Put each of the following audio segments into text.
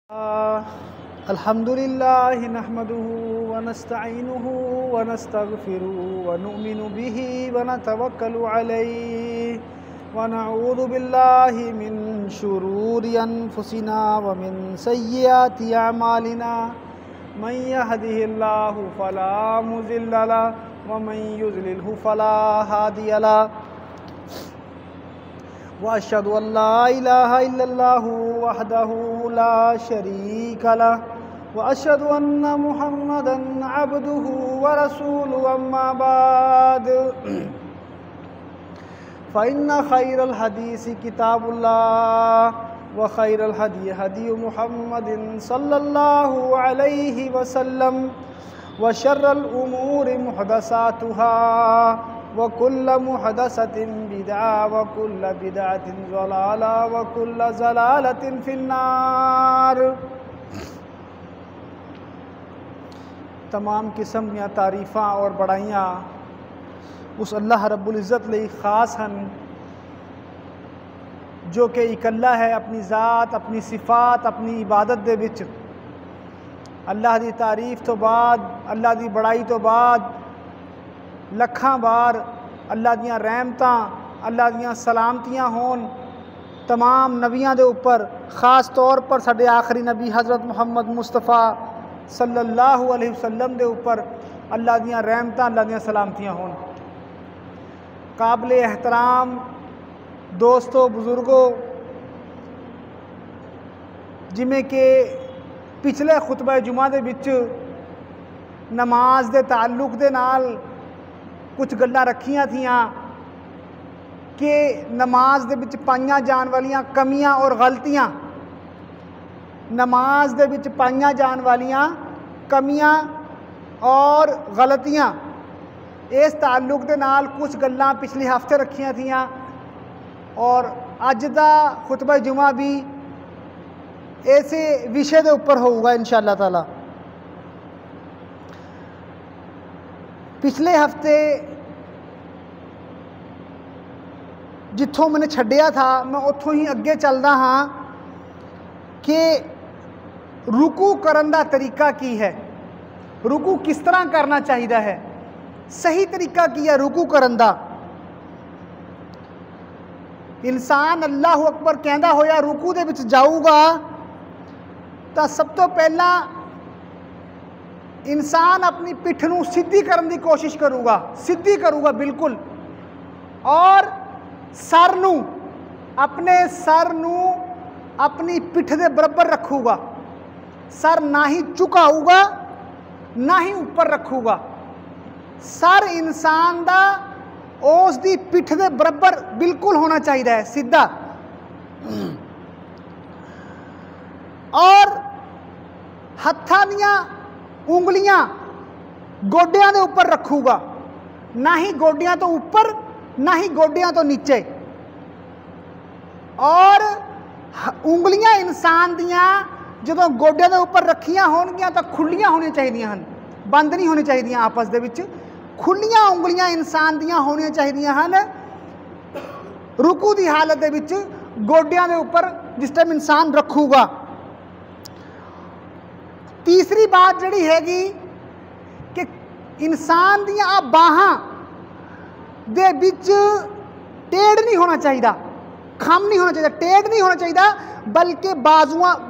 अल्हम्दुलिल्लाहि नहमदुहु व नस्तईनुहु व नस्तगफिरुहु व नुमिनु बिही व नतवक्कलु अलैहि व नऊज़ु बिल्लाहि मिन शुरूरि अनफुसिना व मिन सय्यिआति अमालिना मन यहदिहिल्लाहु फला मुज़िल्ल लहु व मन युज़लिल्हु फला हादिय लहु वअशहदु अल्ला इलाहा इल्लल्लाहु वहदहु ला शरीका लहु वअशहदु अन्ना मुहम्मदन अब्दुहु व रसूलुहु अम्मा बाद फ़इन्न खैरल हदीसी किताबुल्लाह व खैरल हदी हदी मुहम्मदिन सल्लल्लाहु अलैहि वसल्लम व शर्रल उमूरि मुहदसातुहा व कुल्ल मुहदसतिन बिदअ व कुल्ल बिदअतिन ज़लाला व कुल्ल ज़लालतिन फिन्नार। तमाम किस्म या तारीफ़ां और बड़ाइयाँ उस अल्लाह रब्बुल इज़्ज़त लई ख़ास हन जो कि इकल्ला है अपनी ज़ात अपनी सिफ़ात अपनी इबादत दे विच। अल्लाह दी तारीफ़ तो बाद अल्लाह दी बड़ाई तो बाद लखां बार अल्लाह दियां रहमतां अल्लाह दियां सलामतियां होन तमाम नबियां दे उपर, ख़ास तौर पर साडे आखिरी नबी हज़रत मुहम्मद मुस्तफ़ा सल्लल्लाहु अलैहि वसल्लम दे उपर अल्लाह दियां रहमतां अल्लाह दियां सलामतियां होन। काबिल एहतराम दोस्तों बुज़ुर्गों, जिमें कि पिछले खुतबा जुमा दे विच नमाज दे ताल्लुक दे नाल कुछ गल्लां रखियां थियां कि नमाज दे विच पाईयां जान वालियां कमियां और गलतियां, नमाज दे विच पाईयां जान वालियां कमियां और गलतियां, इस ताल्लुक दे नाल कुछ गल्लां पिछले हफ्ते रखियां थियां और अज दा खुतबा जुमा भी ऐसे विषय दे उपर होगा इंशाअल्लाह ताला। पिछले हफ्ते जिथों मैंने छड्डिया था मैं उत्थों ही अगे चलदा हाँ कि रुकू करन दा तरीका की है, रुकू किस तरह करना चाहिए है, सही तरीका की है रुकू करन दा। इंसान अल्लाहु अकबर कहंदा होया रुकू दे विच जाऊगा तो सब तो पहला इंसान अपनी पिठ नूं सीधी करने की कोशिश करूगा, सीधी करूगा बिल्कुल, और सर नूं अपने सर नूं अपनी पिठ दे बराबर रखूगा, सर ना ही झुकाऊगा ना ही ऊपर रखूगा। सर इंसान दा उस दी पिठ दे बराबर बिल्कुल होना चाहिए है, सीधा। और हत्थां दियां उंगलियां गोडियां दे ऊपर रखूगा, ना ही गोडियां तो ऊपर ना ही गोडियां तो नीचे। और उंगलियां इंसान दियां जदों गोडियां दे ऊपर रखियां होणगियां तो खुलियां होनी चाहिए हैं, बंद नहीं होनी चाहिए आपस दे विच, खुलियां उंगलियां इंसान दियां होनी चाहिए हैं रुकू की हालत दे विच गोडियां दे ऊपर जिस टाइम इंसान रखूगा। तीसरी बात जिहड़ी हैगी कि इंसान दियां बाहां दे विच टेढ़ नहीं होना चाहिए, खम नहीं होना चाहिए, टेढ़ नहीं होना चाहिए, बल्कि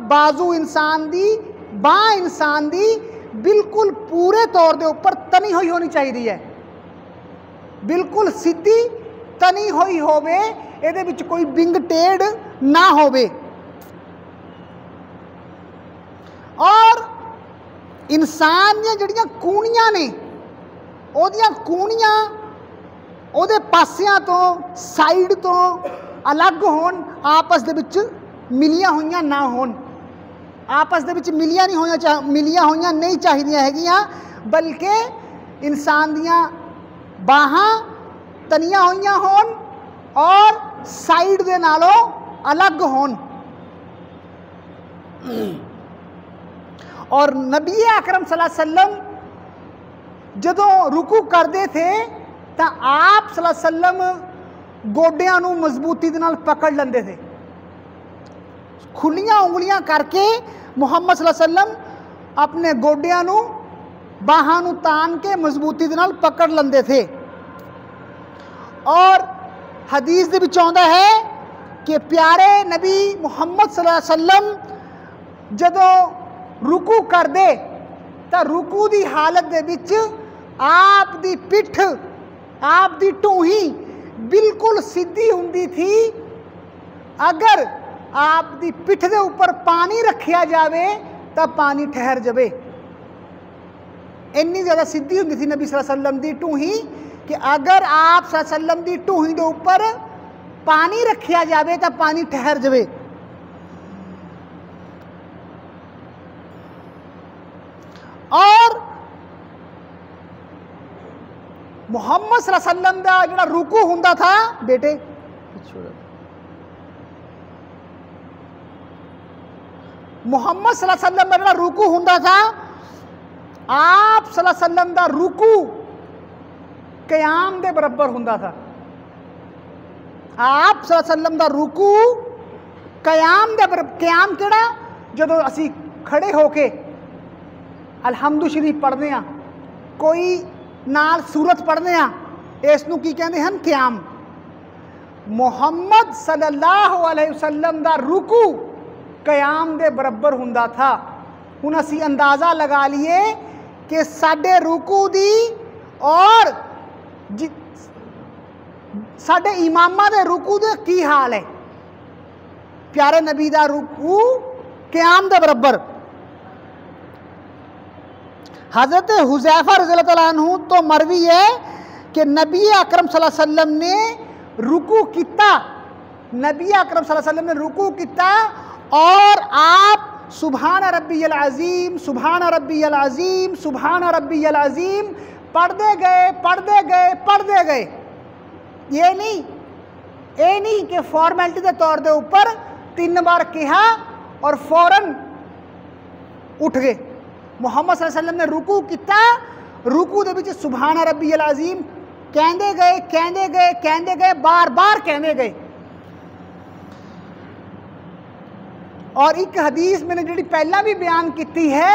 बाजू इंसान दी बाह इंसान दी बिल्कुल पूरे तौर दे ऊपर तनी हुई होनी चाहिए है, बिल्कुल सीधी तनी हुई होवे, इहदे विच कोई बिंग टेढ़ ना होवे। और इंसान दी जिहड़ियां कूणियां ने ओहदियां कूणियां ओहदे पासियां तो साइड तो अलग होन, आपस दे विच मिलियां होइयां ना होन, आपस दे विच मिलियां होइयां नहीं चाहिदियां हैगियां, बल्कि इंसान दियां बाहां तनियां होइयां होन और साइड दे नालों अलग होन। और नबी अकरम सल्लल्लाहु अलैहि वसल्लम जदों रुकू करते थे तो आप सल्लल्लाहु अलैहि वसल्लम गोडियां नूं मजबूती दे नाल पकड़ लेंदे थे, खुलियां उंगलियां करके ਮੁਹੰਮਦ ਸੱਲੱਲਾਹੁ ਅਲੈहि ਵਸੱਲਮ ਆਪਣੇ ਗੋਡਿਆਂ ਨੂੰ ਬਾਹਾਂ ਨੂੰ ਤਾਣ ਕੇ ਮਜ਼ਬੂਤੀ ਦੇ ਨਾਲ ਪਕੜ ਲੈਂਦੇ थे। और हदीस ਦੇ ਵਿੱਚ ਆਉਂਦਾ ਹੈ कि प्यारे नबी मुहम्मद सल्लल्लाहु अलैहि वसल्लम जदों रुकू करदे तो रुकू की हालत दे विच आप दी पिठ आप दी ढूंही बिल्कुल सीधी हुंदी थी। अगर आप दी पिठ दे ऊपर पानी रखिया जावे तो पानी ठहर जावे। इन्नी ज़्यादा सीधी हुंदी थी नबी सल्लल्लाहु अलैहि वसल्लम दी ढूंही कि अगर आप सल्लल्लाहु अलैहि वसल्लम दी ढूंही दे ऊपर पानी रखिया जावे तो पानी ठहर जावे। और मुहम्मद सल्लल्लाहु अलैहि वसल्लम दा जिहड़ा रुकू हुंदा था, बेटे मुहम्मद सल्लल्लाहु अलैहि वसल्लम दा जिहड़ा रुकू हुंदा था, आप सल्लल्लाहु अलैहि वसल्लम दा रुकू क़याम दे बराबर हुंदा था। आप सल्लल्लाहु अलैहि वसल्लम दा रुकू क़याम दे बराबर। क़याम किहड़ा? जदों असी खड़े होके अलहमदु शरीफ पढ़ते हैं, कोई नाल सूरत पढ़ते हैं, इसनूं की कहते हैं? क़याम। मुहम्मद सल्लल्लाहु अलैहि वसल्लम दा रुकू क़याम दे बराबर हुंदा था। हुण असी अंदाज़ा लगा लीए कि साडे रुकू दी और साडे इमामा दे रुकू दे की हाल है। प्यारे नबी दा रुकू क़याम दे बराबर। हज़रत हुज़ैफ़ा रज़ियल्लाहु तआला अन्हु तो मरवी है कि नबी अकरम सल्लल्लाहु अलैहि वसल्लम ने रुकू किता, नबी अकरम सल्लल्लाहु अलैहि वसल्लम ने रुकू किता और आप सुभान रब्बियल अज़ीम, सुभान रब्बियल अज़ीम, सुभान रब्बियल अज़ीम पढ़ते गए पढ़ते गए पढ़ते गए। ये नहीं कि फॉर्मैलिटी के तौर के ऊपर 3 बार कहा और फौरन उठ गए। मुहम्मद सल्लल्लाहु अलैहि वसल्लम ने रुकू किता, रुकू दे विच सुभान रब्बियल अज़ीम कहते गए कहते गए कहते गए, बार बार कहते गए। और एक हदीस मैंने जी पहला भी बयान की है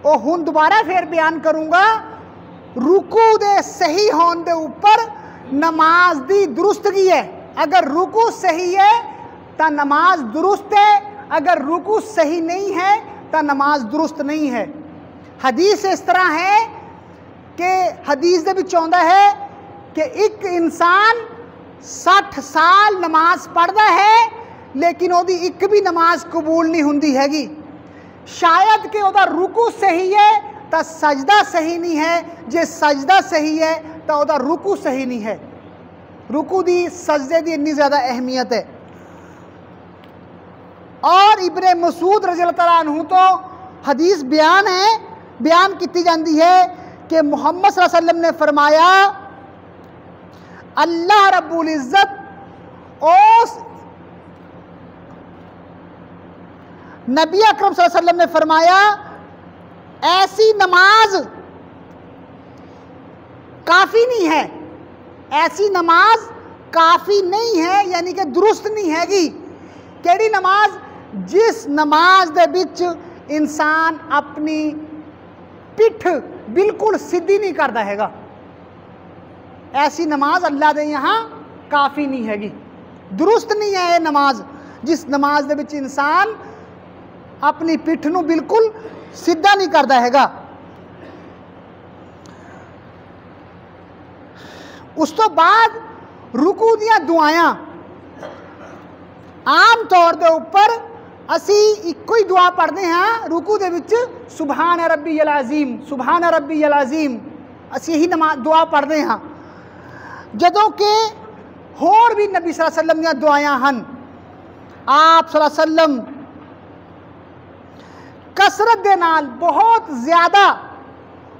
वो हुण दोबारा फिर बयान करूँगा। रुकू दे सही होने दे ऊपर नमाज दी दुरुस्तगी है। अगर रुकू सही है तो नमाज दुरुस्त है, अगर रुकू सही नहीं है तो नमाज दुरुस्त नहीं है। हदीस इस तरह है कि हदीस दे विच आउंदा है कि एक इंसान 60 साल नमाज पढ़ता है लेकिन ओदी एक भी नमाज कबूल नहीं हुंदी हैगी। शायद कि ओदा रुकू सही है तो सजदा सही नहीं है, जे सजदा सही है तो ओदा रुकू सही नहीं है। रुकू दी सजदे दी इतनी ज़्यादा अहमियत है। और इब्ने मसूद रज़ियल्लाहु तआला अन्हु तो हदीस बयान है, बयान की जाती है कि मुहम्मद सल्लल्लाहु अलैहि वसल्लम ने फरमाया, अल्लाह रब्बुल इज़्ज़त उस नबी अकरम सल्लल्लाहु अलैहि वसल्लम ने फरमाया ऐसी नमाज काफ़ी नहीं है, ऐसी नमाज काफ़ी नहीं है, यानी कि दुरुस्त नहीं हैगी। केड़ी नमाज? जिस नमाज दे विच इंसान अपनी पिठ बिल्कुल सीधी नहीं करता हैगा, ऐसी नमाज अल्लाह दे यहाँ काफ़ी नहीं हैगी, दुरुस्त नहीं है ये नमाज। जिस नमाज दे विच इंसान अपनी पिठ नूं बिल्कुल सीधा नहीं करता हैगा। उस तो बाद रुकू दियां दुआयां आम तौर के उपर असी इको ही दुआ पढ़ते हैं रुकू दे विच, सुभान रब्बियल अज़ीम, सुभान रब्बियल अज़ीम, असी यही नमाज दुआ पढ़ते हैं। जदों कि होर भी नबी सल्लल्लाहु अलैहि वसल्लम दियां दुआयां हन। आप सल्लल्लाहु अलैहि वसल्लम कसरत दे नाल बहुत ज़्यादा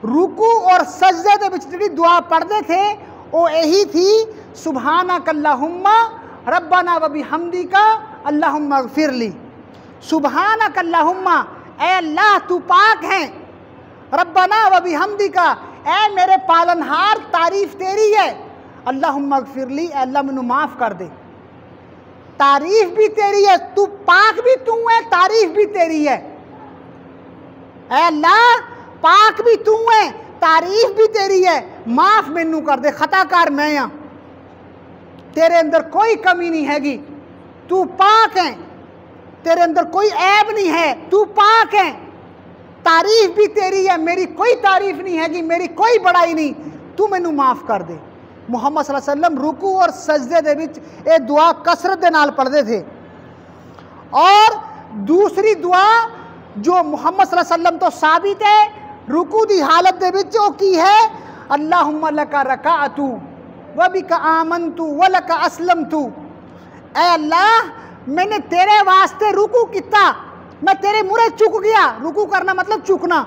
रुकू और सजदे दे विच जिहड़ी दुआ पढ़ते थे वो यही थी, सुभानक अल्लाहुम्मा रब्बना व बिहम्दिका अल्लाहुम्मा अग़फ़िरली। सुभानक अल्लाहुम्मा, ए अल्लाह तू पाक है, रब्बना व बिहम्दिका, ए मेरे पालनहार तारीफ़ तेरी है, अल्लाहुम्मा अग़फ़िरली, अल्लाह मैनू माफ़ कर दे। तारीफ भी तेरी है, तू पाक भी तू है, तारीफ भी तेरी है। ऐ अल्लाह पाक भी तू है, तारीफ भी तेरी है, माफ मैनू कर दे, खताकार मैं हाँ, तेरे अंदर कोई कमी नहीं हैगी, तू पाक है, तेरे अंदर कोई ऐब नहीं है, तू पाक है, तारीफ भी तेरी है, मेरी कोई तारीफ नहीं हैगी, मेरी कोई बड़ाई नहीं, तू मैनू माफ कर दे। मुहम्मद सल्लल्लाहु अलैहि वसल्लम रुकू और सजदे दे विच ये दुआ कसरत दे नाल पढ़दे थे। और दूसरी दुआ जो मुहम्मद सल्लल्लाहु अलैहि वसल्लम तो साबित है रुकू दी हालत दे विच ओ की है, अल्लाहुम्मा लका रकाअतु व बिका आमनतु व लका अस्लमतु। ऐ अल्लाह मैंने तेरे वास्ते रुकू किता, मैं तेरे मुरे झुक गया, रुकू करना मतलब झुकना।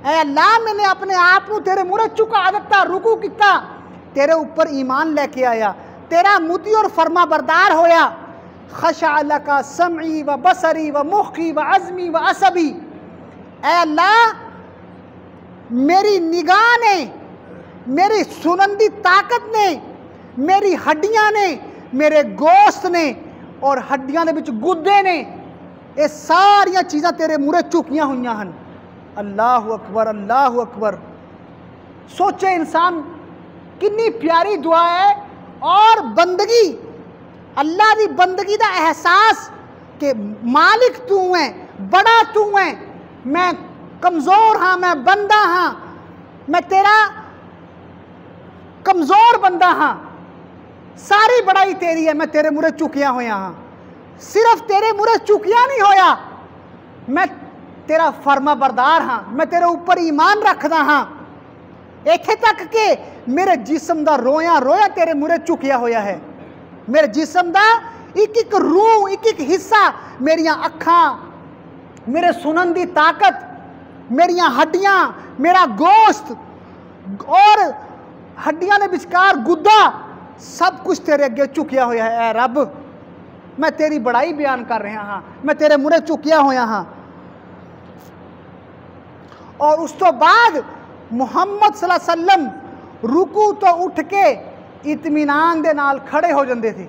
ऐ अल्लाह मैंने अपने आप को तेरे मुरे झुका दिता, रुकू किता, तेरे ऊपर ईमान लेके आया, तेरा मुती और फरमा बरदार होया। खशा लका समई व बसरी व मुखी व अज़मी व असबी। ऐ अल्लाह मेरी निगाह ने, मेरी सुनंदी ताकत ने, मेरी हड्डियां ने, मेरे गोश्त ने और हड्डियां दे विच गुद्दे ने, ये सारियां चीज़ां तेरे मुरे झुकियां हुई हैं। अल्लाहु अकबर, अल्लाहु अकबर। सोचे इंसान कितनी प्यारी दुआ है। और बंदगी, अल्लाह की बंदगी का एहसास कि मालिक तू है, बड़ा तू है, मैं कमज़ोर हाँ, मैं बंदा हाँ, मैं तेरा कमज़ोर बंदा हाँ, सारी बड़ाई तेरी है, मैं तेरे मुरे झुकिया होया हाँ, सिर्फ तेरे मुरे झुकिया नहीं होया, मैं तेरा फरमा बरदार हाँ, मैं तेरे ऊपर ईमान रखदा हाँ, इत्थे तक के मेरे जिस्म का रोया रोया तेरे मुरे झुकिया होया है। मेरे जिस्म का एक एक रूह, एक एक हिस्सा, मेरियां अखां, मेरे सुनन की ताकत, मेरियां हड्डियां, मेरा गोश्त और हड्डियां के विचकार गुद्दा, सब कुछ तेरे अगे झुकिया होया है। ऐ रब मैं तेरी बड़ाई बयान कर रहा हाँ, मैं तेरे मुरे झुकिया होया हाँ। और उस तो बाद मुहम्मद सल्लल्लाहु अलैहि वसल्लम रुकू तो उठ के इत्मीनान दे नाल खड़े हो जाते थे।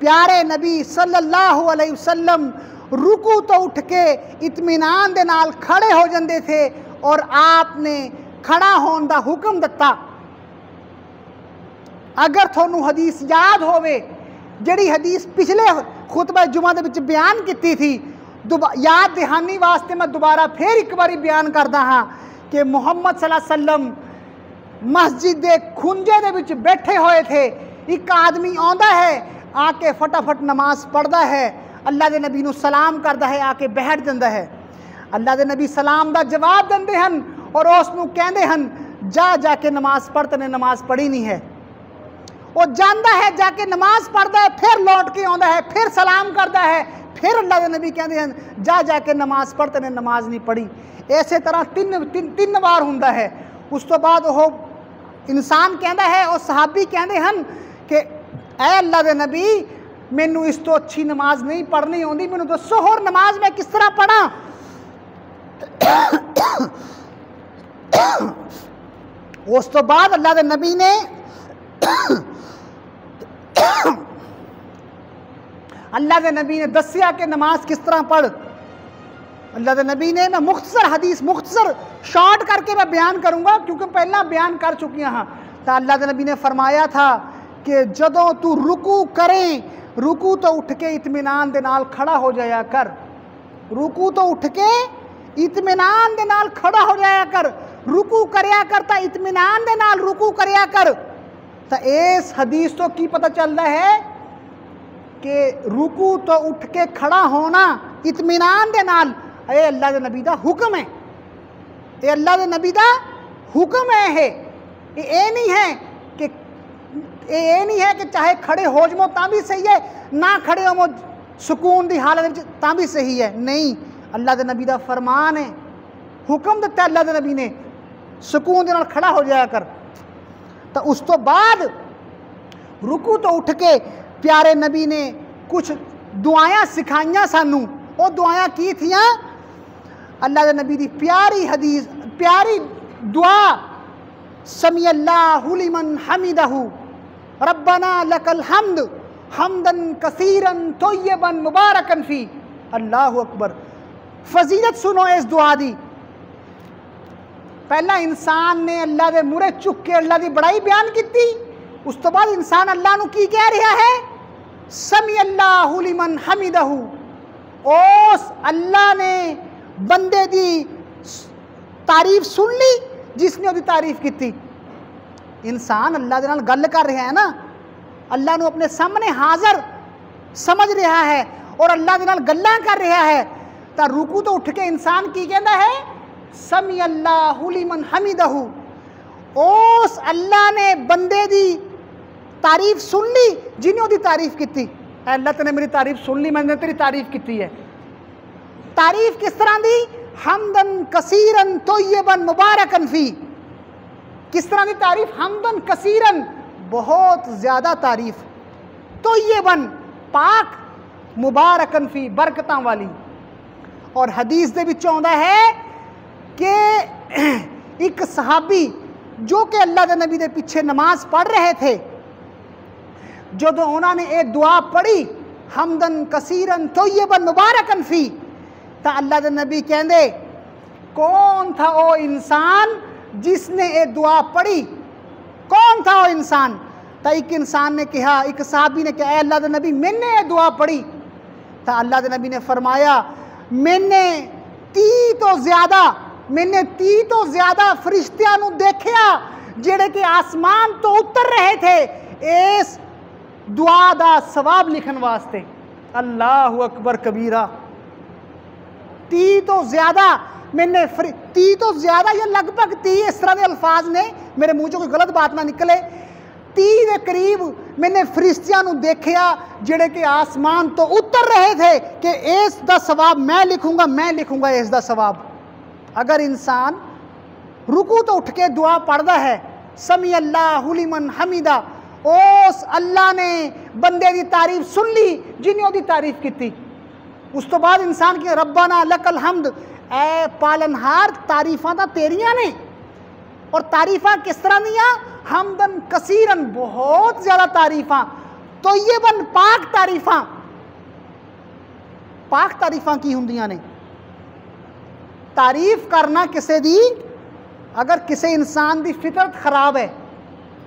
प्यारे नबी सल्लल्लाहु अलैहि वसल्लम रुकू तो उठ के इत्मीनान दे नाल खड़े हो जाते थे और आपने खड़ा होने का हुक्म दिता। अगर थोनू हदीस याद होवे, जिहड़ी हदीस पिछले खुतबा जुमा दे विच बयान की थी, याद दहानी वास्ते मैं दोबारा फिर एक बारी बयान करदा हाँ कि मुहम्मद सल्लल्लाहु अलैहि वसल्लम मस्जिद के खुंजे दे विच बैठे हुए थे। एक आदमी आंदा है, आके फटाफट नमाज पढ़ता है, अल्लाह के नबी नूं सलाम करता है, आके बैठ जाता है। अल्लाह के नबी सलाम का जवाब देंदे हन और उसनूं कहंदे हन जा जाके नमाज पढ़, तने नमाज पढ़ी नहीं है। वो जाता है, जाके नमाज पढ़ता है, फिर लौट के आता है, फिर सलाम करता है, फिर अल्लाह के नबी कहते हैं जा जाके नमाज पढ़, तने नमाज नहीं पढ़ी। इस तरह तीन बार हुंदा है। उस तो बाद वो इंसान कहता है, और सहाबी कहते हैं कि ऐ अल्लाह के नबी मैनू इस तो अच्छी नमाज नहीं पढ़नी आती, मैनू दसो होर नमाज मैं किस तरह पढ़ा। उस तो बाद अल्लाह के नबी ने दसिया कि नमाज किस तरह पढ़। अल्लाह के नबी ने, मैं मुख्तसर हदीस मुख्तसर शॉर्ट करके मैं बयान करूँगा क्योंकि पहला बयान कर चुकी हाँ। तो अल्लाह के नबी ने फरमाया था कि जदों तू रुकू करें, रुकू तो उठ के इत्मीनान दे नाल खड़ा हो जाया कर। रुकू तो उठ के इत्मीनान दे नाल खड़ा हो जाया कर, रुकू करया कर तो इत्मीनान दे नाल रुकू करया कर। तो इस हदीस तो की पता चलता है कि रुकू तो उठ के खड़ा होना इत्मीनान दे नाल, ये अल्लाह के नबी का हुक्म है, ये अल्लाह के नबी का हुक्म है। ये नहीं है कि चाहे खड़े हो जाओ ता भी सही है, ना खड़े हो सुकून की हालत ता भी सही है। नहीं, अल्लाह के नबी का फरमान है, हुक्म दिता अल्लाह के नबी ने, सुकून के नाल खड़ा हो जाया कर। तो उस तो बाद रुकू तो उठ के प्यारे नबी ने कुछ दुआयां सिखाइयां सानू। वो दुआयां की थियां? अल्लाह के नबी की प्यारी हदीस, प्यारी दुआ, समी अल्लाहु लिमन हमिदहु रब्बना लकल हम्द हमदन कसीरन तोय्यबन मुबारकन फी। अल्लाह अकबर। फजीलत सुनो इस दुआ दी। पहला इंसान ने अल्लाह दे मुरे चुक के अल्लाह दी बड़ाई बयान की, उस तो बाद इंसान अल्लाह नू की कह रहा है, समी अल्लाहु लिमन हमिदहू। उस अल्लाह ने बंदे दी तारीफ सुन ली जिसने उसकी तारीफ की। इंसान अल्लाह दे नाल गल कर रहा है ना, अल्लाह नू अपने सामने हाज़र समझ रहा है और अल्लाह दे नाल गल्लां कर रहा है, तो रुकू तो उठ के इंसान की कहता है, समी अल्लाहु लिमन हमिदहू। उस अल्लाह ने बंदे दी तारीफ सुन ली जिन्हें उसकी तारीफ की। अल्लाह तने मेरी तारीफ सुन ली, मैंने तेरी तारीफ की है। तारीफ किस तरह दी? हमदन कसीरन तोय्यबन मुबारकन फी। किस तरह की तारीफ? हमदन कसीरन, बहुत ज़्यादा तारीफ, तोय्यबन पाक, मुबारकन फी बरकतां वाली। और हदीस दे विच आउंदा है कि एक सहाबी जो कि अल्लाह दे नबी दे पीछे नमाज पढ़ रहे थे, जो उन्होंने ये दुआ पढ़ी, हमदन कसीरन तोय्यबन मुबारकन फी, तो अल्लाह दे नबी कहंदे, कौन था वो इंसान जिसने ये दुआ पढ़ी? कौन था वो इंसान? तो एक इंसान ने कहा, एक सहाबी ने कहा, अल्लाह दे नबी मैंने ये दुआ पढ़ी। तो अल्लाह दे नबी ने फरमाया, मैंने 30 तो ज़्यादा फरिश्तियां नू देखिया जेड़े कि आसमान तो उतर रहे थे इस दुआ दा सवाब लिखन वास्ते। अल्लाह अकबर कबीरा। 30 तो ज़्यादा मैंने 30 तो ज़्यादा या लगभग 30 इस तरह के अल्फाज ने, मेरे मुँह चो कोई गलत बात ना निकले, 30 के करीब मैंने फरिश्तियां नू देखिया जेड़े कि आसमान तो उतर रहे थे कि इस दा सवाब मैं लिखूंगा इस दा सवाब। अगर इंसान रुकू तो उठ के दुआ पढ़ता है, समी अल्लाहु लिमन हमिदा, उस अल्लाह ने बंदे की तारीफ सुन ली जिन्हें उसकी तारीफ की। उस तो बाद इंसान की रब्बाना लकल हम्द, ऐ पालनहार तारीफां तो तेरियां ने। और तारीफां किस तरह दियां? हमदन कसीरन, बहुत ज़्यादा तारीफां, तोय्यबन पाक तारीफां। पाक तारीफां की हुंदियां ने? तारीफ करना किसे दी, अगर किसी इंसान की फितरत खराब है,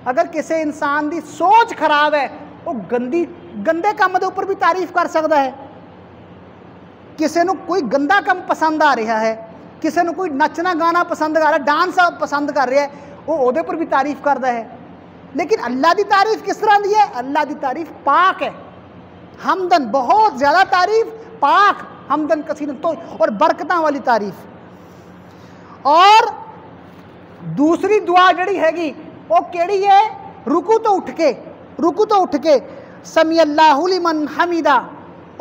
अगर किसी इंसान की सोच खराब है, वो गंदे काम के उपर भी तारीफ कर सकता है। किसी को कोई गंदा काम पसंद आ रहा है, किसी को कोई नचना गाना पसंद कर रहा है, डांस पसंद कर रहा है, वो उहदे पर भी तारीफ करता है। लेकिन अल्लाह की तारीफ किस तरह की है? अल्लाह की तारीफ पाक है, हमदन, बहुत ज़्यादा तारीफ, पाक, हमदन कसीरन, तो और बरकतां वाली तारीफ। और दूसरी दुआ जड़ी हैगी वो केड़ी है? रुकू तो उठ के समी अल्लाहु लिमन हमिदा,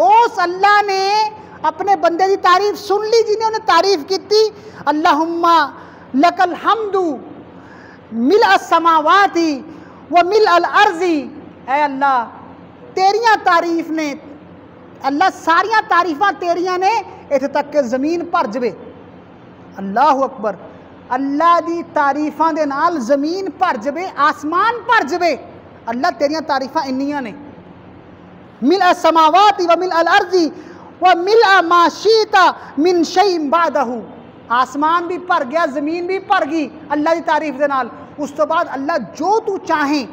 उस अल्लाह ने अपने बंदे की तारीफ सुन ली जिन्हें उन्हें तारीफ की थी। अल्लाहुम्मा लकल हम्दु मिल समावाती व मिल अल अर्जी, ऐ अल्लाह तेरियां तारीफ ने, अल्लाह सारियां तारीफां तेरियां ने, इत्थे तक के ज़मीन भर जवे। अल्लाह अकबर। अल्लाह दी तारीफां दे नाल ज़मीन भर जवे, आसमान भर जवे। अल्लाह तेरियां तारीफां इन्नियां ने। मिल समावाती व मिल अल अर्जी व मिल माशीता मिन शैइन बादहू, आसमान भी भर गया, ज़मीन भी भर गई अल्लाह की तारीफ दे नाल। उस तो बाद अल्लाह जो तू चाहे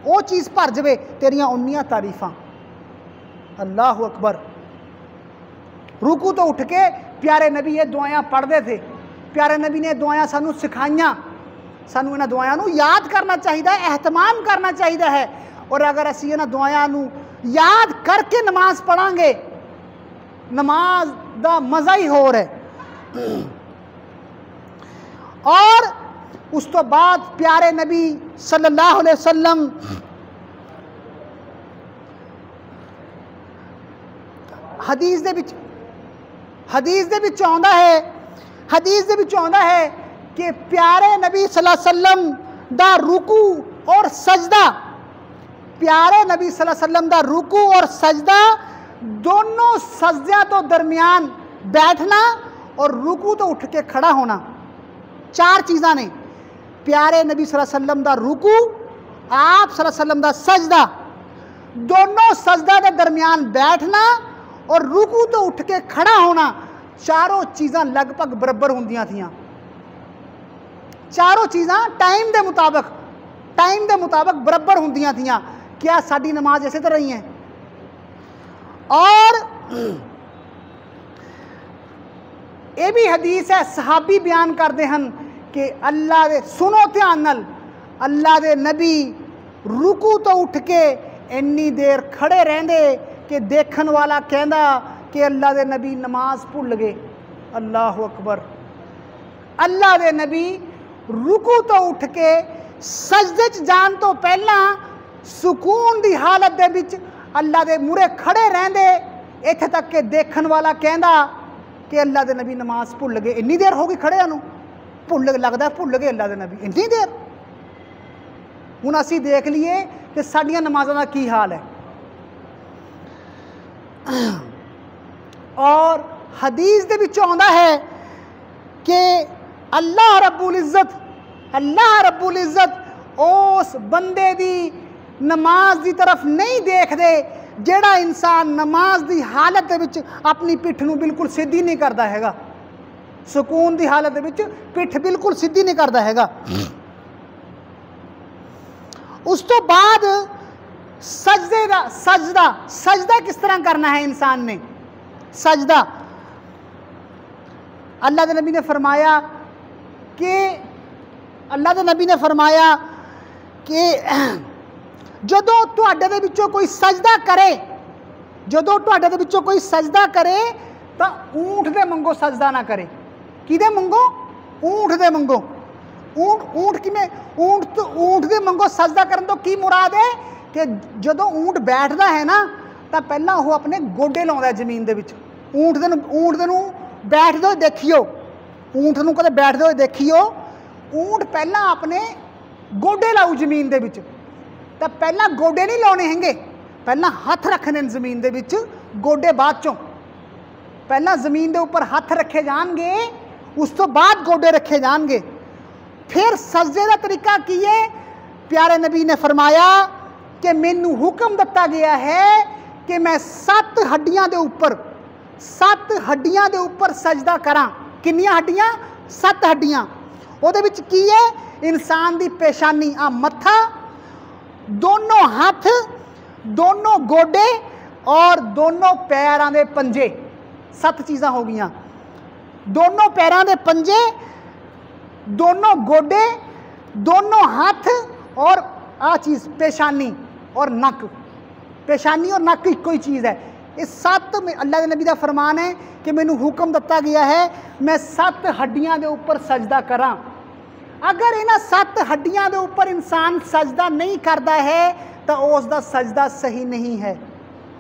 वो चीज़ भर जवे, तेरियां उन्नियां तारीफां। अल्लाह अकबर। रुकू तो उठ के प्यारे नबी ये दुआयां पढ़ते थे, प्यारे नबी ने दुआयां सानू सिखाइयां, सानू इन्हां दुआयां नू याद करना चाहिए, एहतमाम करना चाहिए है। और अगर असीं इन्हां दुआयां नू याद करके नमाज पढ़ांगे, नमाज दा मज़ा ही होर है। और उस तो बाद प्यारे नबी सल्लल्लाहु अलैहि वसल्लम हदीस दे विच आउंदा है कि प्यारे नबी सल्लल्लाहु अलैहि वसल्लम दा रुकू और सजदा, प्यारे नबी सल्लल्लाहु अलैहि वसल्लम दा रुकू और सजदा, दोनों सजदियां तो दरमियान बैठना और रुकू तो उठ के खड़ा होना, 4 चीज़ां ने। प्यारे नबी सल्लल्लाहु अलैहि वसल्लम दा रुकू, आप सल्लल्लाहु अलैहि वसल्लम दा सजदा, दोनों सजदा के दरमियान बैठना और रुकू तो उठ के खड़ा होना, चारों चीज़ां लगभग बराबर होंदियां थियां। चारों चीज़ां टाइम के मुताबिक बराबर होंदियां थियां। क्या साडी नमाज इसे तरह ही है? और ये भी हदीस है, सहाबी बयान करते हैं कि अल्लाह दे, सुनो ध्यान नाल, अल्लाह दे नबी रुकू तो उठ के इन्नी देर खड़े रहंदे कि देखन वाला कहंदा कि अल्लाह दे नबी नमाज भुल गए। अल्लाह अकबर। अल्लाह दे नबी रुकू तो उठ के सजदे च जान तो पहला सुकून दी हालत दे विच अल्लाह दे मुरे खड़े रहंदे, इत्थे तक के देखन वाला कहंदा कि अल्लाह दे नबी नमाज भुल गए। इन्नी देर हो गई खड़े नूं, लगदा भुल गए अल्लाह दे नबी, इन्नी देर। हुण असीं देख लीए कि साडियां नमाज़ां दा की हाल है। और हदीस दे विच आउंदा है कि अल्लाह रब्बुल इज़्ज़त उस बंदे दी नमाज की तरफ नहीं देखते जेड़ा इंसान नमाज की हालत दे विच अपनी पिठ नूं बिल्कुल सीधी नहीं करता हैगा। सुकून की हालत दे विच पिठ बिल्कुल सीधी नहीं करता हैगा। उस तो बाद सजदा किस तरह करना है इंसान ने? सजदा अल्लाह के नबी ने फरमाया कि जदों तुहाडे दे विचों कोई सजदा करे तो ऊंट दे मंगो सजदा ना करे। किदे मंगो? ऊंट दे मंगो। ऊंट किवें? ऊंट दे मंगो सजदा करन तो की मुराद है कि जदों ऊंट बैठदा है ना तो पहला वो अपने गोडे लाउंदा जमीन दे विच। ऊंट दे नूं बैठदे होए देखियो, ऊंट नूं कदे बैठदे होए देखियो, ऊंट पहला अपने गोडे लाऊ जमीन दे विच। तो पहला गोडे नहीं लाने हैंगे, पहला हथ रखने जमीन दे विच, गोडे बाद चों। पहला जमीन दे उपर हथ रखे जाएंगे, उस तो बाद गोडे रखे जाएंगे। फिर सजदे का तरीका की है? प्यारे नबी ने फरमाया कि मैनू हुक्म दिता गया है कि मैं 7 हड्डियां दे उपर सजदा करा। किन्नियां हड्डियां? 7 हड्डियां। उहदे विच की है? इंसान दी पेशानी, मत्था, दोनों हाथ, दोनों गोडे और दोनों पैरां दे पंजे। 7 चीज़ां हो गईयां। दोनों पैरां दे पंजे, दोनों गोडे, दोनों हाथ और चीज़ पेशानी और नक। पेशानी और नक एक ही चीज़ है। इस 7 में अल्लाह के नबी का फरमान है कि मैनू हुक्म दिता गया है मैं 7 हड्डियां दे उपर सजदा करा। अगर इन्हां 7 हड्डियां दे उपर इंसान सजदा नहीं करता है तो उसका सजदा सही नहीं है,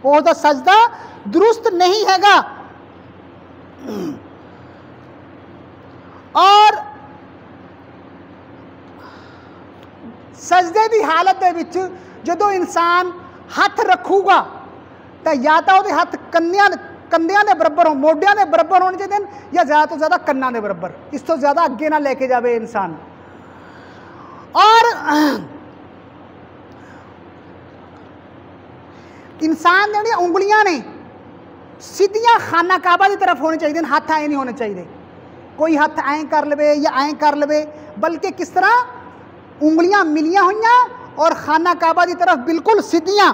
उसका सजदा दुरुस्त नहीं हैगा। और सजदे की हालत दे विच जदों इंसान हथ रखूगा तो या तो वो हथ कंधियां दे बराबर हो, मोढियां दे बराबर होने चाहिए, या ज़्यादा तो ज़्यादा कन्नां दे बराबर। इस तो ज़्यादा अगे ना लेके जाए इंसान। और इंसान दी उंगलियां ने सीधियां खाना काबा की तरफ होनी चाहिए, हाथ ऐ नहीं होने चाहिए। कोई हाथ ऐ कर लवे या ऐ कर लवे, बल्कि किस तरह उंगलियां मिलियां हुई और खाना काबा की तरफ बिल्कुल सीधियां।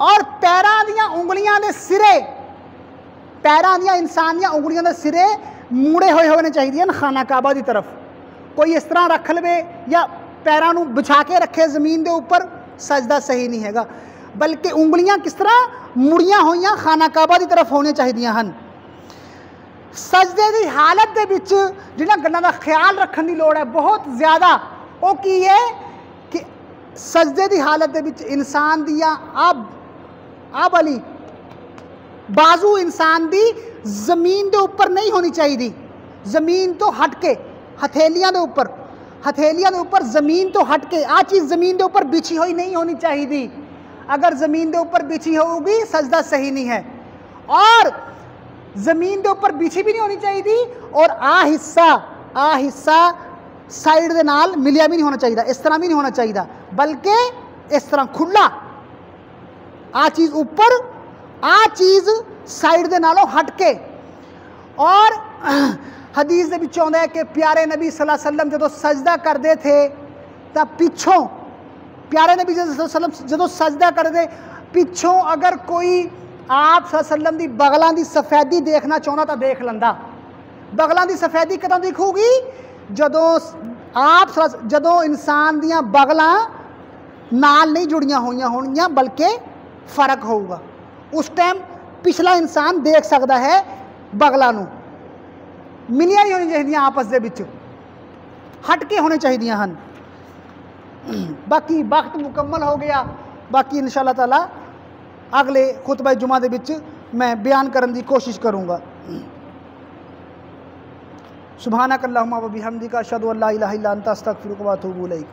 और पैरां दियां उंगलियां दे सिरे, पैरां दियां इंसान दियां उंगलियां दे सिरे मुड़े हुए होने चाहिए खाना काबा की तरफ। कोई इस तरह रख लवे या पैरां नूं बिछा के रखे जमीन के उपर, सजदा सही नहीं हैगा। बल्कि उंगलियां किस तरह मुड़ियां हुई खाना काबा की तरफ होनी चाहिए हैं। सजदे की हालत के विच जिन्हां गल्लां दा ख्याल रखने की लोड़ है बहुत ज़्यादा। वो की है कि सजदे की हालत के विच इंसान दियां अब वाली बाजू इंसान दी जमीन के उपर नहीं होनी चाहिए, जमीन तो हट के हथेलियां के उपर जमीन तो हट के चीज़ जमीन के उपर बिछी हुई नहीं होनी चाहिए। अगर जमीन के उपर बिछी होगी सजदा सही नहीं है। और जमीन के उपर बिछी भी नहीं होनी चाहिए और हिस्सा आ हिस्सा साइड दे नाल मिलिया भी नहीं होना चाहिए, इस तरह भी नहीं होना चाहिए, बल्कि इस तरह खुला, आ चीज़ ऊपर, आ चीज़ साइड दे नालों हट के। और हदीस दे विच आउंदा है कि प्यारे नबी सल्लल्लाहु अलैहि वसल्लम जदों सजदा करते थे तो पिछों, प्यारे नबी सल्लल्लाहु अलैहि वसल्लम जदों सजदा करते पिछों अगर कोई आप सल्लल्लाहु अलैहि वसल्लम दी बगलां दी सफेदी देखना चाहता तो देख लंदा। बगलां दी सफेदी कदों दिखूगी? जदों इंसान दियां बगलां नाल नहीं जुड़ियां होईयां होणगियां, बल्कि फर्क होगा, उस टाइम पिछला इंसान देख सकता है बगलां नूं। मिलिया नहीं होनी चाहिए आपस दे विच, हट के होने चाहिए हैं। बाकी वक्त मुकम्मल हो गया, बाकी इंशाअल्लाह ताला अगले खुतबा जुमा दे विच मैं बयान करने की कोशिश करूँगा। सुभानक अल्लाहुम्मा व बिहम्दिका अशहदु अल्ला इलाहा इल्ला अंता अस्तगफिरुका व अतूबु इलैक।